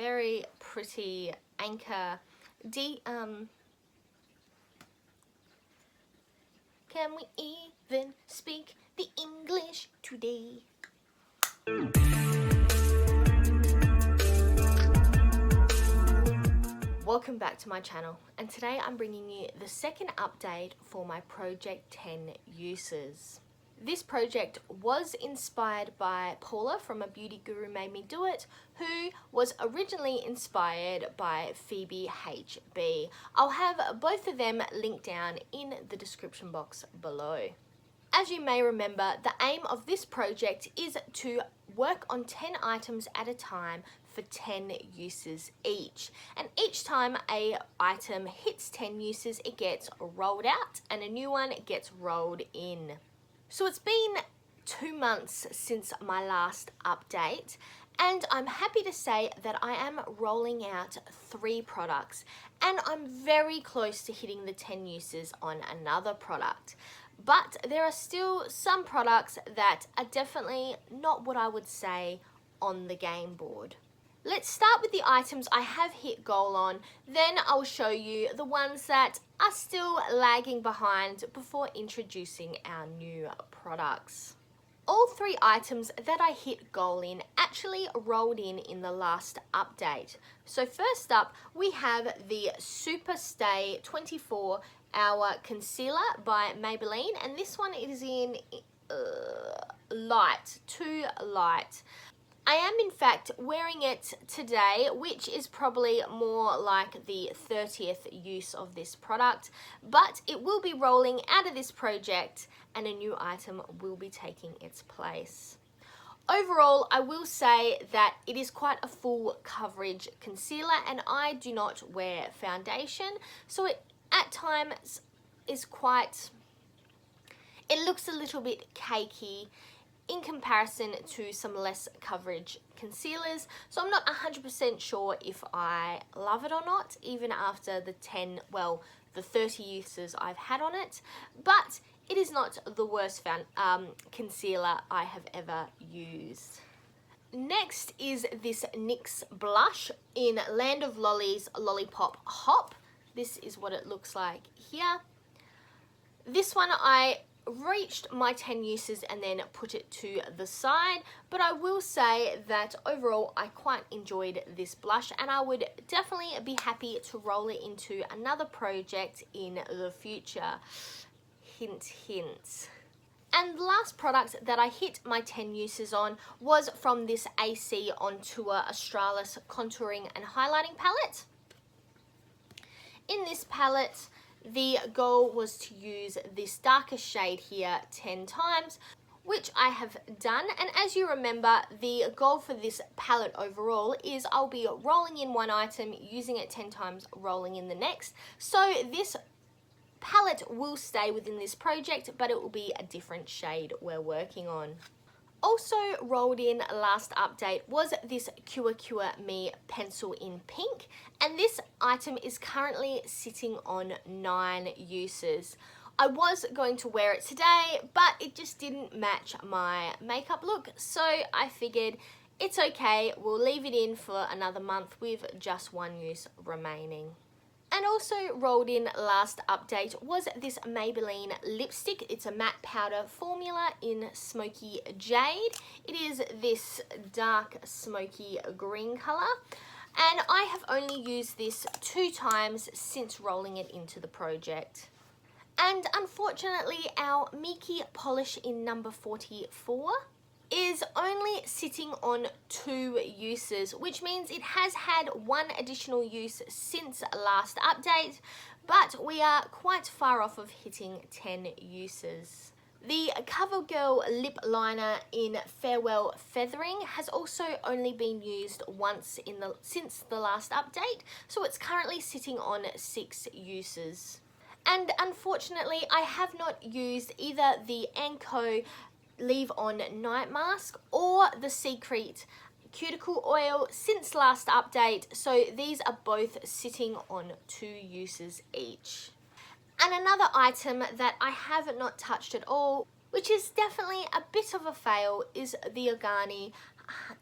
very pretty anchor Can we even speak the English today? Welcome back to my channel, and today I'm bringing you the second update for my Project 10 uses. This project was inspired by Paula from A Beauty Guru Made Me Do It, who was originally inspired by Phoebe HB. I'll have both of them linked down in the description box below. As you may remember, the aim of this project is to work on 10 items at a time for 10 uses each. And each time a item hits 10 uses, it gets rolled out and a new one gets rolled in. So it's been 2 months since my last update, and I'm happy to say that I am rolling out 3 products, and I'm very close to hitting the 10 uses on another product. But there are still some products that are definitely not what I would say on the game board. Let's start with the items I have hit goal on, then I'll show you the ones that are still lagging behind before introducing our new products. All 3 items that I hit goal in actually rolled in the last update. So first up, we have the Super Stay 24-Hour Concealer by Maybelline, and this one is in light, too light. I am in fact wearing it today, which is probably more like the 30th use of this product, but it will be rolling out of this project and a new item will be taking its place. Overall, I will say that it is quite a full coverage concealer, and I do not wear foundation, so it at times is it looks a little bit cakey in comparison to some less coverage concealers. So I'm not 100% sure if I love it or not, even after the 30 uses I've had on it, but it is not the worst concealer I have ever used. Next is this NYX blush in Land of Lolly's Lollipop Hop. This is what it looks like here. This one I reached my 10 uses and then put it to the side, but I will say that overall I quite enjoyed this blush, and I would definitely be happy to roll it into another project in the future. Hint, hint. And the last product that I hit my 10 uses on was from this AC on Tour Australis Contouring and Highlighting Palette. In this palette, the goal was to use this darker shade here 10 times, which I have done. And as you remember, the goal for this palette overall is I'll be rolling in one item, using it 10 times, rolling in the next. So this palette will stay within this project, but it will be a different shade we're working on. Also rolled in last update was this Qia Qia Mei pencil in pink, and this item is currently sitting on 9 uses. I was going to wear it today, but it just didn't match my makeup look, so I figured it's okay, we'll leave it in for another month with just 1 use remaining. And also rolled in last update was this Maybelline lipstick. It's a matte powder formula in Smoky Jade. It is this dark smoky green colour, and I have only used this 2 times since rolling it into the project. And unfortunately, our Miki polish in number 44 is only sitting on 2 uses, which means it has had 1 additional use since last update, but we are quite far off of hitting 10 uses. The CoverGirl lip liner in Farewell Feathering has also only been used once since the last update, so it's currently sitting on 6 uses. And unfortunately, I have not used either the Anko Leave On Night Mask or the Secret Cuticle Oil since last update, so these are both sitting on 2 uses each. And another item that I have not touched at all, which is definitely a bit of a fail, is the Organi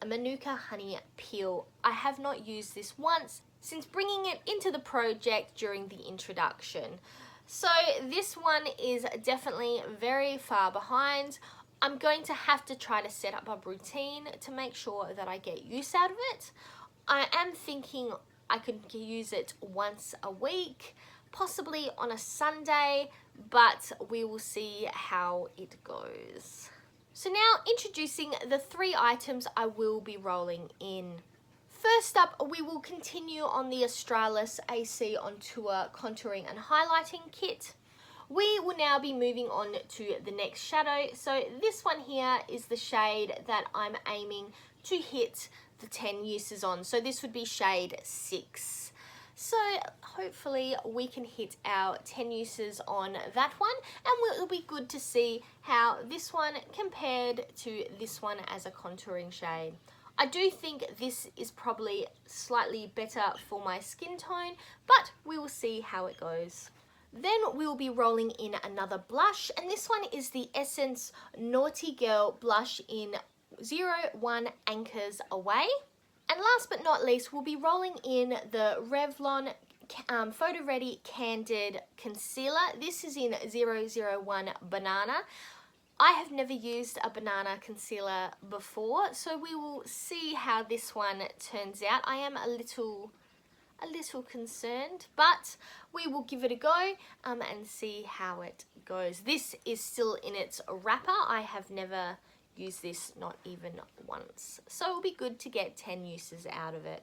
Manuka honey peel. I have not used this once since bringing it into the project during the introduction. So this one is definitely very far behind. I'm going to have to try to set up a routine to make sure that I get use out of it. I am thinking I could use it once a week, possibly on a Sunday, but we will see how it goes. So now introducing the 3 items I will be rolling in. First up, we will continue on the Australis AC on Tour Contouring and Highlighting Kit. We will now be moving on to the next shadow. So this one here is the shade that I'm aiming to hit the 10 uses on. So this would be shade 6. So hopefully we can hit our 10 uses on that one, and it'll be good to see how this one compared to this one as a contouring shade. I do think this is probably slightly better for my skin tone, but we will see how it goes. Then we will be rolling in another blush, and this one is the Essence Naughty Girl blush in 01 Anchors Away. And last but not least, we'll be rolling in the Revlon Photo Ready Candid Concealer. This is in 001 Banana. I have never used a banana concealer before, so we will see how this one turns out. I am a little concerned, but we will give it a go and see how it goes. This is still in its wrapper. I have never used this, not even once. So it'll be good to get 10 uses out of it.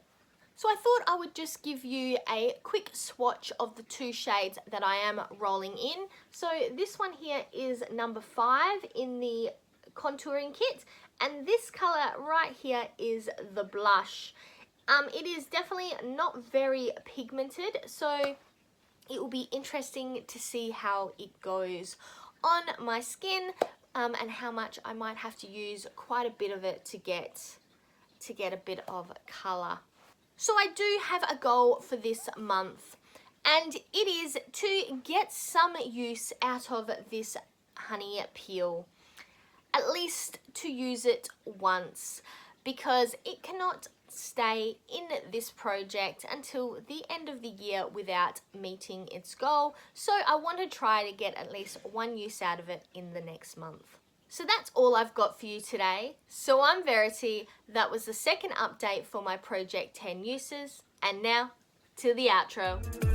So I thought I would just give you a quick swatch of the 2 shades that I am rolling in. So this one here is number 5 in the contouring kit, and this color right here is the blush. It is definitely not very pigmented, so it will be interesting to see how it goes on my skin, and how much I might have to use quite a bit of it to get a bit of color. So I do have a goal for this month, and it is to get some use out of this honey peel. At least to use it once, because it cannot stay in this project until the end of the year without meeting its goal. So I want to try to get at least 1 use out of it in the next month. So that's all I've got for you today. So I'm Verity. That was the second update for my Project 10 Uses. And now to the outro.